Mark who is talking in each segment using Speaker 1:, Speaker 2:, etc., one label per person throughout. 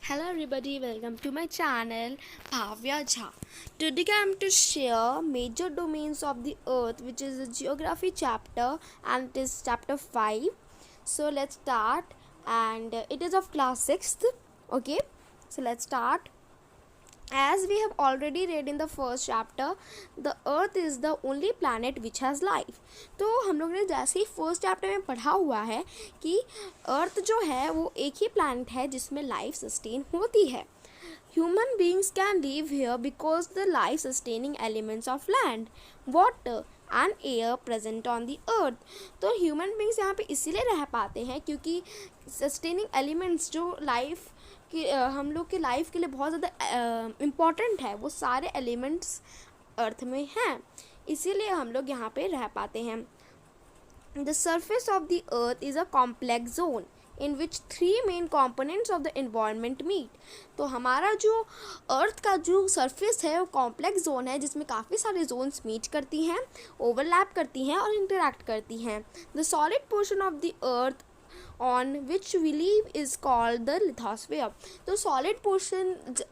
Speaker 1: Hello everybody, welcome to my channel Bhavya Jha. Today I am to share major domains of the earth, which is the geography chapter, and it is chapter 5. So let's start, and it is of class 6th. Okay, so let's start. As we have already read in the first chapter, the earth is the only planet which has life. तो हम लोग ने जैसे ही first chapter में पढ़ा हुआ है कि अर्थ जो है वो एक ही प्लानट है जिसमें लाइफ सस्टेन होती है. Human beings can live here because the life sustaining elements of land, water and air present on the earth. तो ह्यूमन बींग्स यहाँ पे इसीलिए रह पाते हैं क्योंकि सस्टेनिंग एलिमेंट्स जो लाइफ कि हम लोग की लाइफ के लिए बहुत ज़्यादा इम्पॉर्टेंट है, वो सारे एलिमेंट्स अर्थ में हैं, इसीलिए हम लोग यहाँ पे रह पाते हैं. The surface of the earth is a complex zone in which 3 main components of the environment meet. तो हमारा जो अर्थ का जो सरफेस है वो कॉम्प्लेक्स जोन है जिसमें काफ़ी सारे जोन्स मीट करती हैं, ओवरलैप करती हैं और इंटरैक्ट करती हैं. The solid portion of the earth on which we live is called the lithosphere. तो solid portion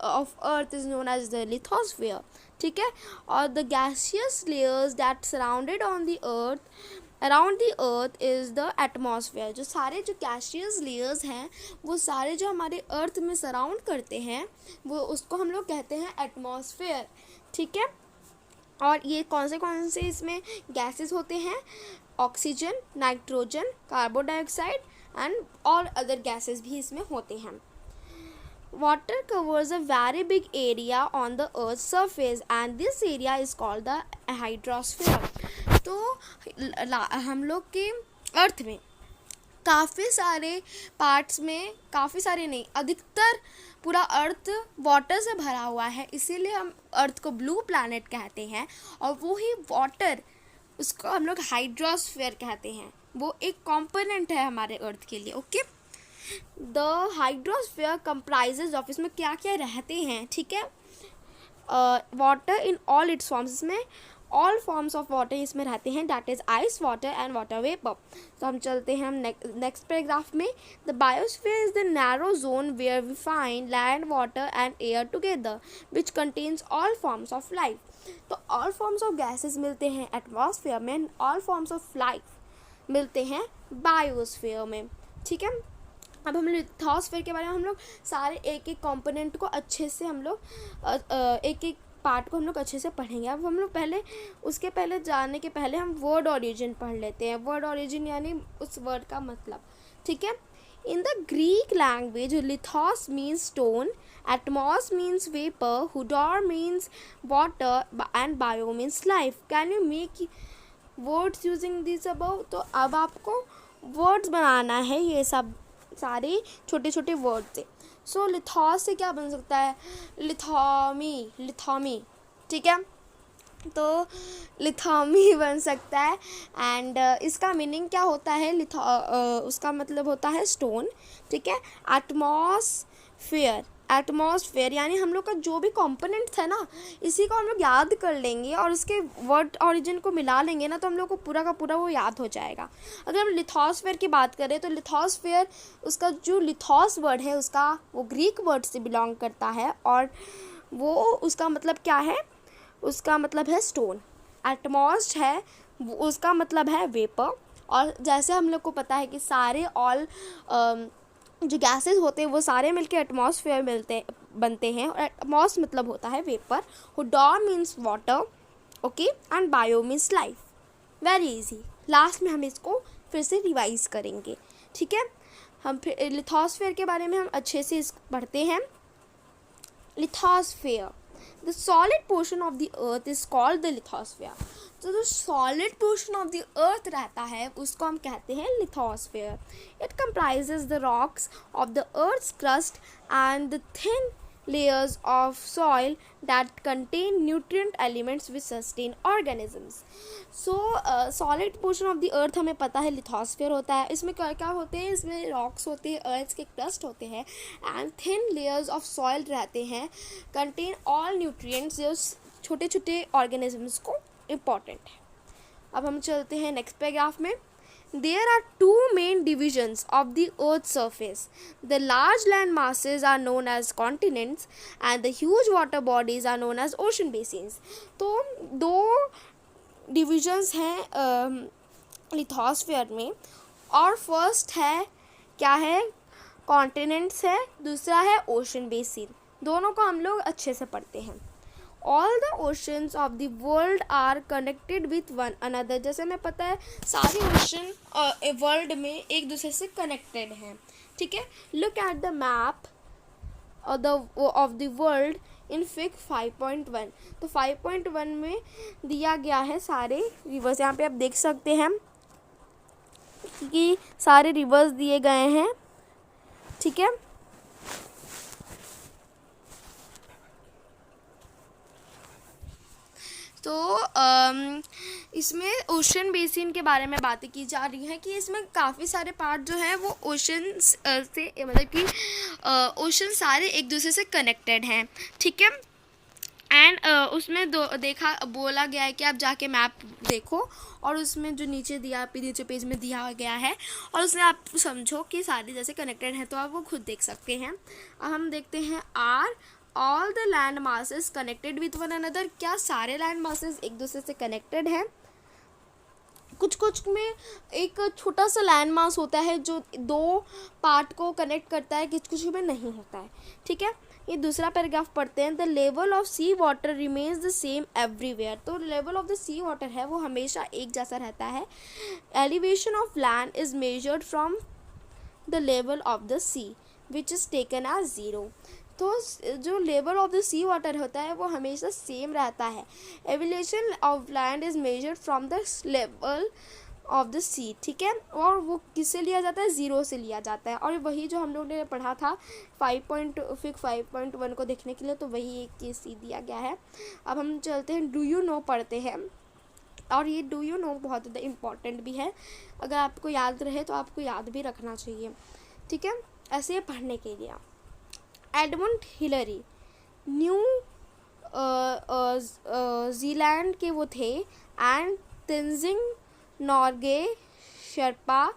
Speaker 1: of earth is known as the lithosphere. ठीक है, और the gaseous layers that surrounded on the earth around the earth is the atmosphere. जो सारे जो gaseous layers हैं वो सारे जो हमारे अर्थ में सराउंड करते हैं वो उसको हम लोग कहते हैं एटमॉस्फेयर. ठीक है, और ये कौन से इसमें गैसेस होते हैं? Oxygen, nitrogen, carbon dioxide and all other gases भी इसमें होते हैं. Water covers a very big area on the earth surface and this area is called the hydrosphere. तो हम लोग के अर्थ में काफ़ी सारे पार्ट्स में, काफ़ी सारे नहीं, अधिकतर पूरा अर्थ वाटर से भरा हुआ है, इसीलिए हम अर्थ को ब्लू प्लैनेट कहते हैं. और वो ही वाटर, उसको हम लोग हाइड्रोस्फीयर कहते हैं. वो एक कंपोनेंट है हमारे अर्थ के लिए. Okay, the hydrosphere comprises of, इसमें क्या क्या रहते हैं? ठीक है, water in all its forms, इसमें ऑल फॉर्म्स ऑफ वाटर इसमें रहते हैं, that is ice water and water vapour. तो हम चलते हैं हम नेक्स्ट पैराग्राफ में. The biosphere is the narrow zone where we find land, water and air together which contains all forms of life. तो ऑल फॉर्म्स ऑफ गैसेस मिलते हैं atmosphere में, ऑल फॉर्म्स ऑफ लाइफ मिलते हैं biosphere में. ठीक है, अब हम लिथोस्फीयर के बारे में हम लोग सारे एक एक कंपोनेंट को अच्छे से हम लोग एक एक पार्ट को हम लोग अच्छे से पढ़ेंगे. अब हम लोग उसके पहले जाने के पहले हम वर्ड ओरिजिन पढ़ लेते हैं. वर्ड ओरिजिन यानी उस वर्ड का मतलब. ठीक है, in the Greek language lithos means stone, atmos means vapour, hudor means water and bio means life. Can you make words using this above? तो अब आपको वर्ड्स बनाना है, ये सब सारे छोटे छोटे वर्ड से. सो लिथोस से क्या बन सकता है? लिथोमी. ठीक है, तो लिथोमी बन सकता है. एंड इसका मीनिंग क्या होता है? उसका मतलब होता है स्टोन. ठीक है, एटमॉस्फेयर यानी हम लोग का जो भी कंपोनेंट्स है ना, इसी को हम लोग याद कर लेंगे और उसके वर्ड ओरिजिन को मिला लेंगे ना, तो हम लोग को पूरा का पूरा वो याद हो जाएगा. अगर हम लिथोस्फेयर की बात करें तो लिथोस्फेयर, उसका जो लिथोस वर्ड है उसका वो ग्रीक वर्ड से बिलोंग करता है और वो उसका मतलब क्या है? उसका मतलब है स्टोन. एटमॉस है, उसका मतलब है वेपर. और जैसे हम लोग को पता है कि सारे ऑल जो गैसेस होते हैं वो सारे मिलके एटमॉस्फेयर बनते हैं, और एटमॉस मतलब होता है vapour. Hudor means water. Okay, and bio means life. Very easy. Last में हम इसको फिर से रिवाइज करेंगे. ठीक है, हम फिर लिथोस्फेयर के बारे में हम अच्छे से पढ़ते हैं. Lithosphere, the solid portion of the earth is called the lithosphere. तो जो solid portion of the earth रहता है उसको हम कहते हैं lithosphere. It comprises the rocks of the earth's crust and the thin layers of soil that contain nutrient elements which sustain organisms. So solid portion of the earth हमें पता है lithosphere होता है. इसमें क्या क्या होते हैं? इसमें rocks होते हैं, earth के crust होते हैं and thin layers of soil रहते हैं, contain all nutrients जो छोटे छोटे organisms को important है. अब हम चलते हैं नेक्स्ट पैराग्राफ में. There are two main divisions of the Earth's surface. The large land masses are known as continents and the huge water bodies are known as ocean basins. तो दो divisions हैं lithosphere में, और first है क्या है, continents है, दूसरा है ओशन बेसिन. दोनों को हम लोग अच्छे से पढ़ते हैं. All the oceans of the world are connected with one another. जैसे हमें पता है सारे ओशन वर्ल्ड में एक दूसरे से कनेक्टेड हैं. ठीक है, look at the map of the world in fig 5.1. तो 5.1 में दिया गया है सारे रिवर्स. यहाँ पे आप देख सकते हैं कि सारे रिवर्स दिए गए हैं. ठीक है, तो इसमें ओशन बेसिन के बारे में बातें की जा रही हैं कि इसमें काफ़ी सारे पार्ट जो हैं वो ओशन से, मतलब कि ओशन सारे एक दूसरे से कनेक्टेड हैं. ठीक है, एंड उसमें बोला गया है कि आप जाके मैप देखो और उसमें जो नीचे पेज में दिया गया है और उसमें आप समझो कि सारे जैसे कनेक्टेड हैं, तो आप वो खुद देख सकते हैं. अब हम देखते हैं are all the land masses connected with one another. क्या सारे लैंड मासेस एक दूसरे से कनेक्टेड हैं? कुछ में एक छोटा सा लैंड मास होता है जो दो पार्ट को कनेक्ट करता है, कुछ में नहीं होता है. ठीक है, ये दूसरा पैराग्राफ पढ़ते हैं. The level of sea water remains the same everywhere. तो level of the sea water है वो हमेशा एक जैसा रहता है. Elevation of land is measured from the level of the sea which is taken as 0. तो जो level of the sea water होता है वो हमेशा सेम रहता है. Elevation of land is measured from the level of the sea. ठीक है, और वो किससे लिया जाता है? 0 से लिया जाता है. और वही जो हम लोग ने पढ़ा था 5.1 को देखने के लिए, तो वही एक केस दिया गया है. अब हम चलते हैं डू यू नो पढ़ते हैं. और ये डू यू नो बहुत ज़्यादा इम्पॉर्टेंट भी है. अगर आपको याद रहे तो आपको याद भी रखना चाहिए. ठीक है, ऐसे ही पढ़ने के लिए. एडमंड हिलरी न्यू जीलैंड के वो थे. एंड तेंजिंग नॉर्गे शेर्पा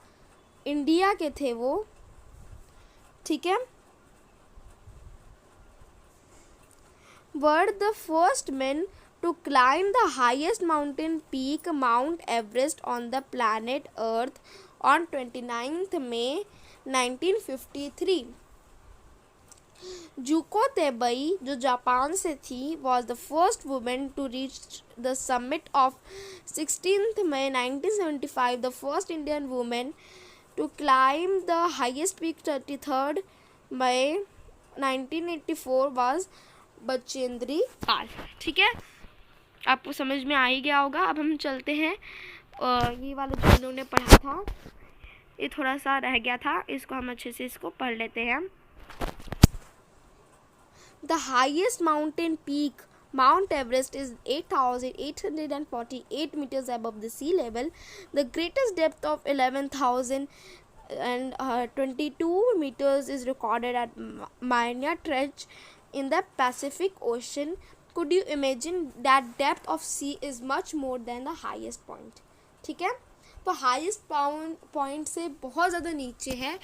Speaker 1: इंडिया के थे वो. ठीक है, were the first men to climb the highest mountain peak Mount Everest on the planet Earth on 29 May 1953. Junko Tabei जो जापान से थी was the first women to reach the summit of 16 May 1975. The first Indian women to climb the highest peak 33 May 1984 was Bachendri Pal. ठीक है, आपको समझ में आ ही गया होगा. अब हम चलते हैं, ये वाला जो हम लोगों ने पढ़ा था ये थोड़ा सा रह गया था, इसको हम अच्छे से इसको पढ़ लेते हैं. The highest mountain peak, Mount Everest, is 8,848 meters above the sea level. The greatest depth of 11,022 meters is recorded at Mariana Trench in the Pacific Ocean. Could you imagine that depth of sea is much more than the highest point? ठीक है, तो highest point से बहुत ज़्यादा नीचे है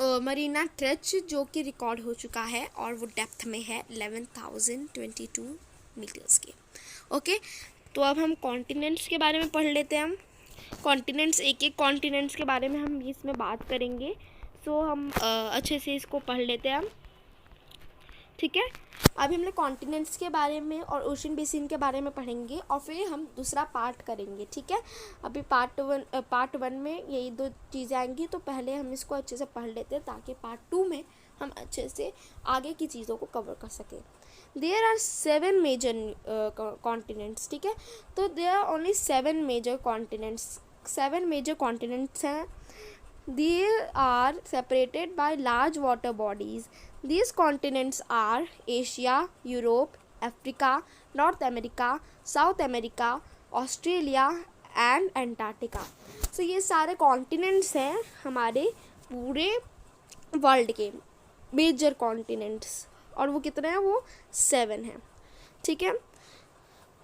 Speaker 1: Marina trench, जो कि रिकॉर्ड हो चुका है और वो डेप्थ में है 11,022 मीटर्स के. ओके, तो अब हम कॉन्टिनेंट्स के बारे में पढ़ लेते हैं. हम कॉन्टिनेंट्स, एक कॉन्टिनेंट्स के बारे में हम इसमें बात करेंगे. सो हम अच्छे से इसको पढ़ लेते हैं. ठीक है, अभी हम लोग कॉन्टिनेंट्स के बारे में और ओशन बेसिन के बारे में पढ़ेंगे और फिर हम दूसरा पार्ट करेंगे. ठीक है, अभी पार्ट वन में यही दो चीज़ें आएंगी, तो पहले हम इसको अच्छे से पढ़ लेते हैं ताकि पार्ट 2 में हम अच्छे से आगे की चीज़ों को कवर कर सकें. There are 7 major continents. ठीक है, तो there are only 7 major continents. 7 major continents हैं. They are separated by large water bodies. These continents are Asia, Europe, Africa, North America, South America, Australia and Antarctica. So ये सारे continents हैं हमारे पूरे world के मेजर कॉन्टिनेंट्स, और वो कितने हैं? वो 7 हैं. ठीक है,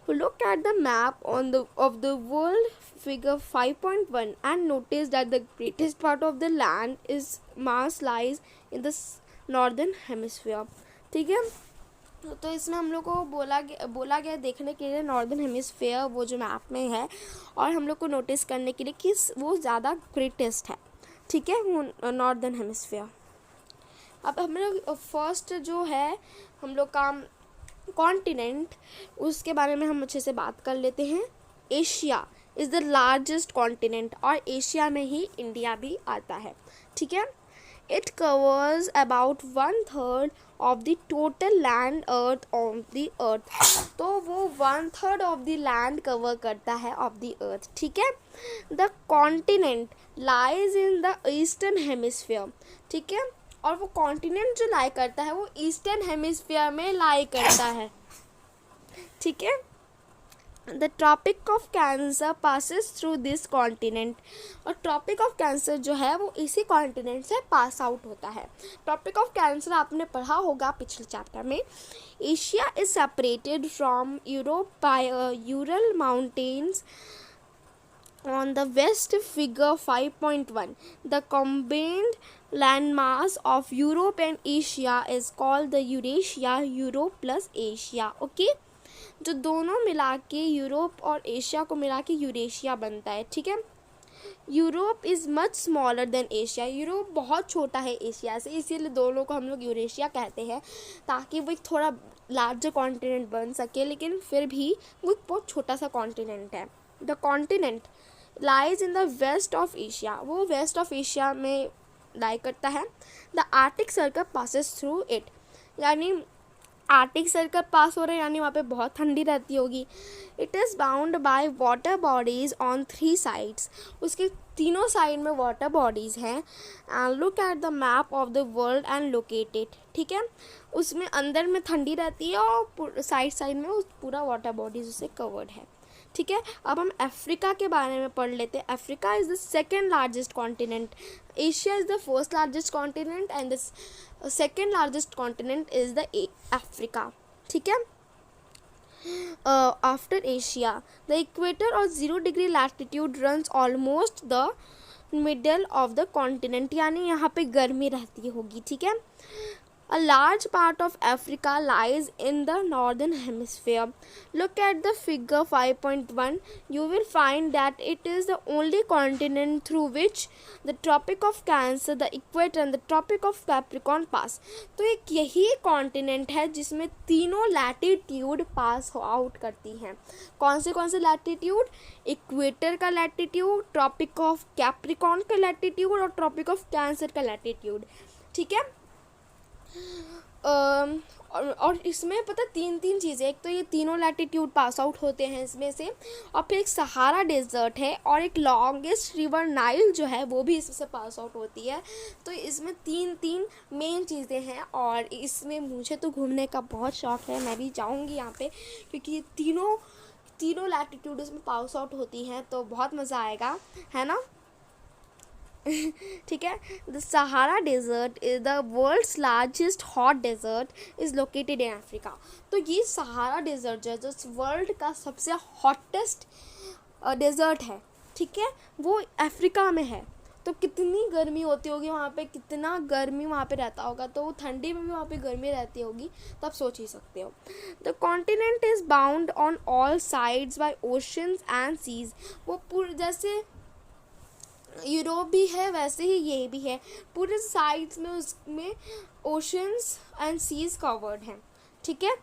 Speaker 1: Look at the map of the world, figure 5.1, and notice that the greatest part of the land is mass lies in the northern hemisphere. ठीक है, तो इसमें हम लोग को बोला गया देखने के लिए नॉर्दर्न हेमिस्फेयर वो जो मैप में है, और हम लोग को नोटिस करने के लिए कि वो ज़्यादा ग्रेटेस्ट है. ठीक है, वो नॉर्दर्न हेमिस्फेयर. अब हम लोग फर्स्ट जो है हम लोग का कॉन्टिनेंट, उसके बारे में हम अच्छे से बात कर लेते हैं. Asia is the largest continent, और एशिया में ही इंडिया भी आता है. ठीक है, it covers about 1/3 of the total land earth of the अर्थ. तो वो 1/3 ऑफ द लैंड कवर करता है ऑफ द अर्थ. ठीक है, the continent lies in the eastern hemisphere. ठीक है, और वो कॉन्टिनेंट जो लाई करता है वो ईस्टर्न हेमिस्फीयर में लाई करता है. ठीक है, the Tropic of Cancer passes through this continent, और ट्रॉपिक ऑफ कैंसर जो है वो इसी कॉन्टिनेंट से पास आउट होता है. ट्रॉपिक ऑफ कैंसर आपने पढ़ा होगा पिछले चैप्टर में. Asia is separated from Europe by Ural mountains on the west, figure 5.1. The combined landmass of Europe and Asia is called the Eurasia, Europe plus Asia. Okay, जो दोनों मिला के Europe और एशिया को मिला के यूरेशिया बनता है. ठीक है, Europe is much smaller than Asia. Europe बहुत छोटा है एशिया से, इसीलिए दोनों को हम लोग यूरेशिया कहते हैं, ताकि वो एक थोड़ा लार्जर कॉन्टिनेंट बन सके, लेकिन फिर भी वो एक बहुत छोटा सा कॉन्टिनेंट है. The continent lies in the west of Asia, वो वेस्ट ऑफ एशिया में लाई करता है. The Arctic circle passes through it, यानी आर्टिक सर्कल पास हो रहे हैं, यानी वहाँ पे बहुत ठंडी रहती होगी. It is bound by water bodies on 3 sides, उसके तीनों साइड में वाटर बॉडीज़ हैं. And look at the map of the world and locate it. ठीक है, उसमें अंदर में ठंडी रहती है और साइड में उस पूरा वाटर बॉडीज़ उससे कवर्ड है. ठीक है, अब हम अफ्रीका के बारे में पढ़ लेते हैं. Africa is the second largest continent. Asia is the first largest continent and the second largest continent is the Africa. ठीक है, आफ्टर एशिया द इक्वेटर और 0 degree latitude runs almost the middle of the continent, यानी यहाँ पे गर्मी रहती होगी. ठीक है, a large part of Africa lies in the northern hemisphere. Look at the figure 5.1. You will find that it is the only continent through which the Tropic of Cancer, the Equator and the Tropic of Capricorn pass. तो एक यही continent है जिसमें तीनों latitude pass out करती हैं. कौन से लैटिट्यूड? इक्वेटर का लैटिट्यूड, ट्रॉपिक ऑफ कैप्रिकॉर्न का लैटिट्यूड और ट्रॉपिक ऑफ कैंसर का लैटिट्यूड. ठीक है, और इसमें पता 3 चीज़ें. एक तो ये तीनों लैटिट्यूड पास आउट होते हैं इसमें से, और फिर एक सहारा डेजर्ट है, और एक लॉन्गेस्ट रिवर नाइल जो है वो भी इसमें से पास आउट होती है. तो इसमें तीन मेन चीज़ें हैं, और इसमें मुझे तो घूमने का बहुत शौक़ है. मैं भी जाऊँगी यहाँ पे, क्योंकि ये तीनों लैटिट्यूड इसमें पास आउट होती हैं, तो बहुत मज़ा आएगा, है ना. ठीक है, the Sahara desert is the world's largest hot desert is located in Africa. तो ये सहारा डेजर्ट जो है, जो वर्ल्ड का सबसे हॉटेस्ट डेजर्ट है, ठीक है, वो अफ्रीका में है. तो कितनी गर्मी होती होगी वहाँ पे, कितना गर्मी वहाँ पे रहता होगा. तो ठंडी में भी वहाँ पे गर्मी रहती होगी, तो आप सोच ही सकते हो. The continent is bound on all sides by oceans and seas. वो पूरे जैसे यूरोप भी है वैसे ही ये भी है, पूरे साइड्स में उसमें ओशंस एंड सीज कवर्ड हैं. ठीक है,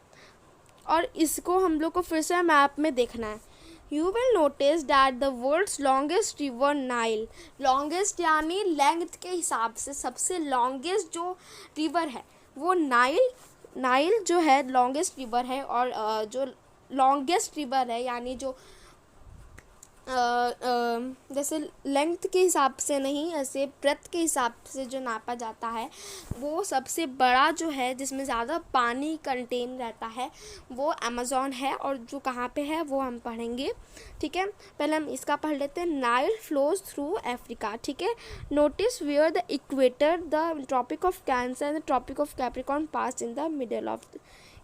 Speaker 1: और इसको हम लोग को फिर से मैप में देखना है. You will notice that the world's longest river Nile, longest यानी लेंथ के हिसाब से सबसे लॉन्गेस्ट जो रिवर है वो नाइल जो है लॉन्गेस्ट रिवर है. और जो लॉन्गेस्ट रिवर है यानी जो जैसे लेंथ के हिसाब से नहीं, ऐसे ब्रेथ के हिसाब से जो नापा जाता है, वो सबसे बड़ा जो है जिसमें ज़्यादा पानी कंटेन रहता है वो अमेज़ॉन है. और जो कहाँ पे है वो हम पढ़ेंगे. ठीक है, पहले हम इसका पढ़ लेते हैं. Nile flows through Africa. ठीक है, notice where the equator, the Tropic of Cancer and the Tropic of Capricorn pass in the middle of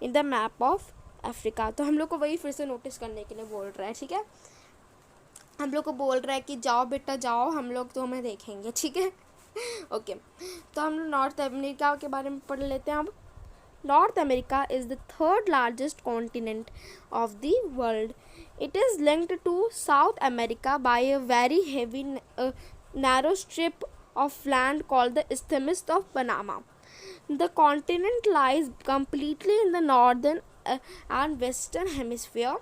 Speaker 1: in the map of Africa. तो हम लोग को वही फिर से नोटिस करने के लिए बोल रहा है, ठीक है। हम लोग को बोल रहा है कि जाओ बेटा जाओ, हम लोग तो हमें देखेंगे, ठीक है। ओके, तो हम लोग नॉर्थ अमेरिका के बारे में पढ़ लेते हैं अब। North America is the third largest continent of the world. It is linked to South America by a very heavy, narrow strip of land called the Isthmus of Panama. The continent lies completely in the northern and western hemisphere.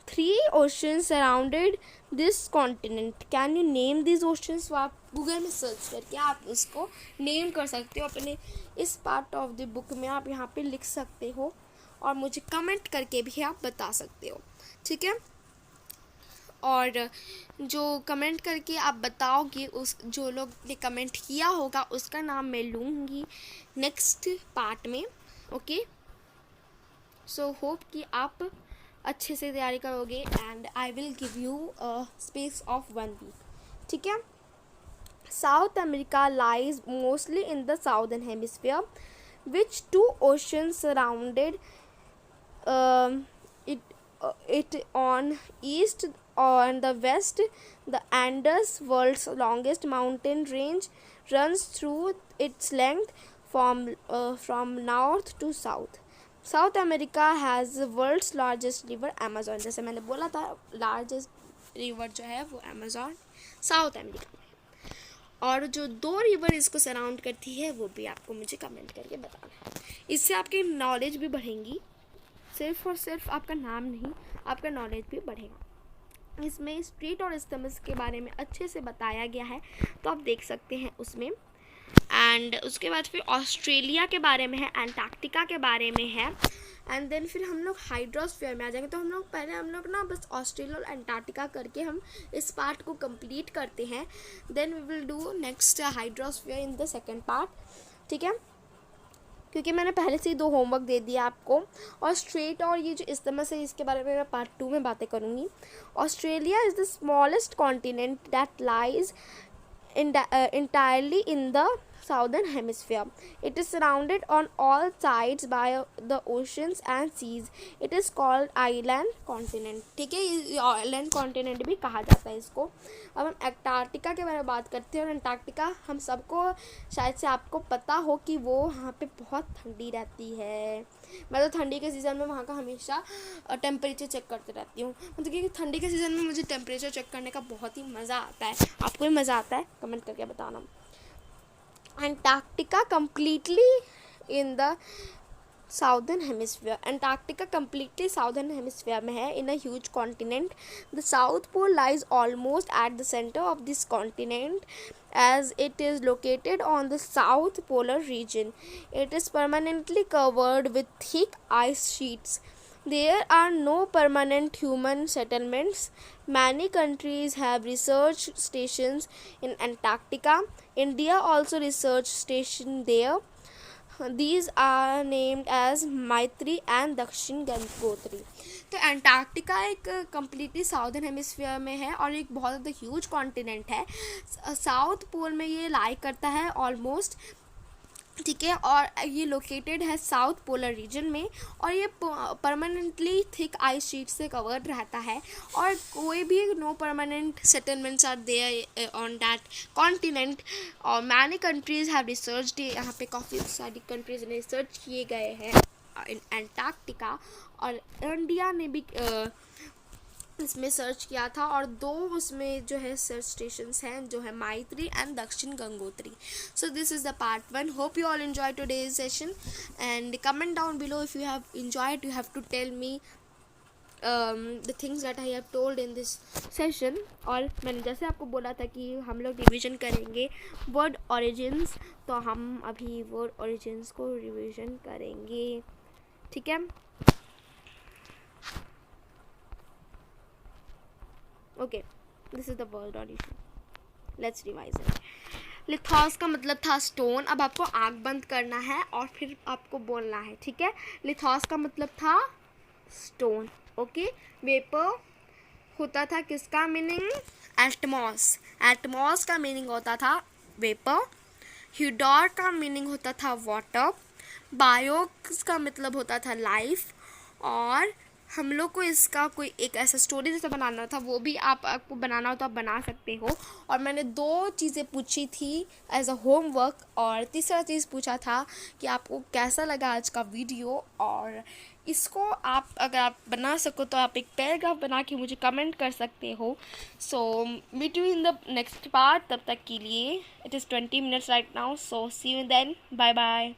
Speaker 1: Three oceans surrounded this continent. Can you name these oceans? तो आप Google में search करके आप उसको name कर सकते हो अपने इस पार्ट ऑफ द बुक में, आप यहाँ पे लिख सकते हो और मुझे कमेंट करके भी आप बता सकते हो, ठीक है। और जो कमेंट करके आप बताओगे, उस जो लोग ने कमेंट किया होगा उसका नाम मैं लूँगी नेक्स्ट पार्ट में, ओके। सो होप कि आप अच्छे से तैयारी करोगे and I will give you a space of 1 week, ठीक है। South America lies mostly in the southern hemisphere which 2 oceans surrounded it on east. On the west, the Andes, world's longest mountain range, runs through its length from north to south. South America has the world's largest river, Amazon. जैसे मैंने बोला था, largest river जो है वो Amazon south America में है। और जो 2 रिवर इसको सराउंड करती है वो भी आपको मुझे कमेंट करके बताना है। इससे आपकी नॉलेज भी बढ़ेगी, सिर्फ और सिर्फ आपका नाम नहीं, आपका नॉलेज भी बढ़ेगा। इसमें स्ट्रेट और इस्थमस के बारे में अच्छे से बताया गया है, तो आप देख सकते हैं उसमें। एंड उसके बाद फिर ऑस्ट्रेलिया के बारे में है, अंटार्कटिका के बारे में है, एंड देन फिर हम लोग हाइड्रोस्फीयर में आ जाएंगे। तो हम लोग ना बस ऑस्ट्रेलिया और अंटार्कटिका करके हम इस पार्ट को कंप्लीट करते हैं, then we will do next hydrosphere in the second part, ठीक है। क्योंकि मैंने पहले से ही 2 होमवर्क दे दिया आपको। और स्ट्रेट और ये जो इस्थमस है इसके बारे में मैं पार्ट 2 में बातें करूँगी। Australia is the smallest continent that lies entirely in the southern hemisphere. It is surrounded on all sides by the oceans and seas. It is called island continent, ठीक है। ये आइलैंड कॉन्टिनेंट भी कहा जाता है इसको। अब हम अंटार्कटिका के बारे में बात करते हैं। और अंटार्कटिका हम सबको शायद से आपको पता हो कि वो वहाँ पे बहुत ठंडी रहती है। मैं तो ठंडी के सीज़न में वहाँ का हमेशा टेम्परेचर चेक करते रहती हूँ, मतलब कि ठंडी के सीज़न में मुझे टेम्परेचर चेक करने का बहुत ही मज़ा आता है। आपको भी मज़ा आता है? कमेंट करके बताना। Antarctica completely in the southern hemisphere. Antarctica completely southern hemisphere में है, in a huge continent. The South Pole lies almost at the center of this continent, as it is located on the south polar region. It is permanently covered with thick ice sheets. There are no permanent human settlements. Many countries have research stations in Antarctica. India also research station there. These are named as Maitri and Dakshin Gangotri. तो Antarctica एक completely southern hemisphere में है और एक बहुत ज़्यादा huge continent है। South pole में ये लाई करता है ऑलमोस्ट, ठीक है। और ये लोकेटेड है साउथ पोलर रीजन में, और ये परमानेंटली थिक आइस शीट से कवर्ड रहता है। और कोई भी no permanent settlements are there on that continent. और मैनी कंट्रीज़ हैव रिसर्च्ड, यहाँ पे काफ़ी सारी कंट्रीज ने रिसर्च किए गए हैं इन अंटार्कटिका। और इंडिया ने भी इसमें सर्च किया था, और 2 उसमें जो है सर्च स्टेशंस हैं, जो है मैत्री एंड Dakshin Gangotri. So this is the part 1. Hope you all enjoy today's session and comment down below if you have enjoyed. You have to tell me the things that I have told in this session. और मैंने जैसे आपको बोला था कि हम लोग revision करेंगे वर्ड ओरिजिन्स, तो हम अभी वर्ड ओरिजिन्स को रिविजन करेंगे, ठीक है। Okay, this is the word origin. Let's revise it. Lithos का मतलब था स्टोन. अब आपको आँख बंद करना है और फिर आपको बोलना है, ठीक है. लिथॉस का मतलब था स्टोन, ओके. वेपर होता था किसका मीनिंग? एटमॉस. एटमॉस का मीनिंग होता था वेपर. ह्यूडोर का मीनिंग होता था वाटर. बायोक्स का मतलब होता था लाइफ. और हम लोग को इसका कोई एक ऐसा स्टोरी जैसा बनाना था, वो भी आपको बनाना हो तो आप बना सकते हो। और मैंने 2 चीज़ें पूछी थी एज अ होमवर्क, और तीसरा चीज़ पूछा था कि आपको कैसा लगा आज का वीडियो। और इसको आप अगर आप बना सको तो आप एक पैराग्राफ बना के मुझे कमेंट कर सकते हो। So meet you in the next part, तब तक के लिए it is 20 minutes right now, so see you then, bye bye.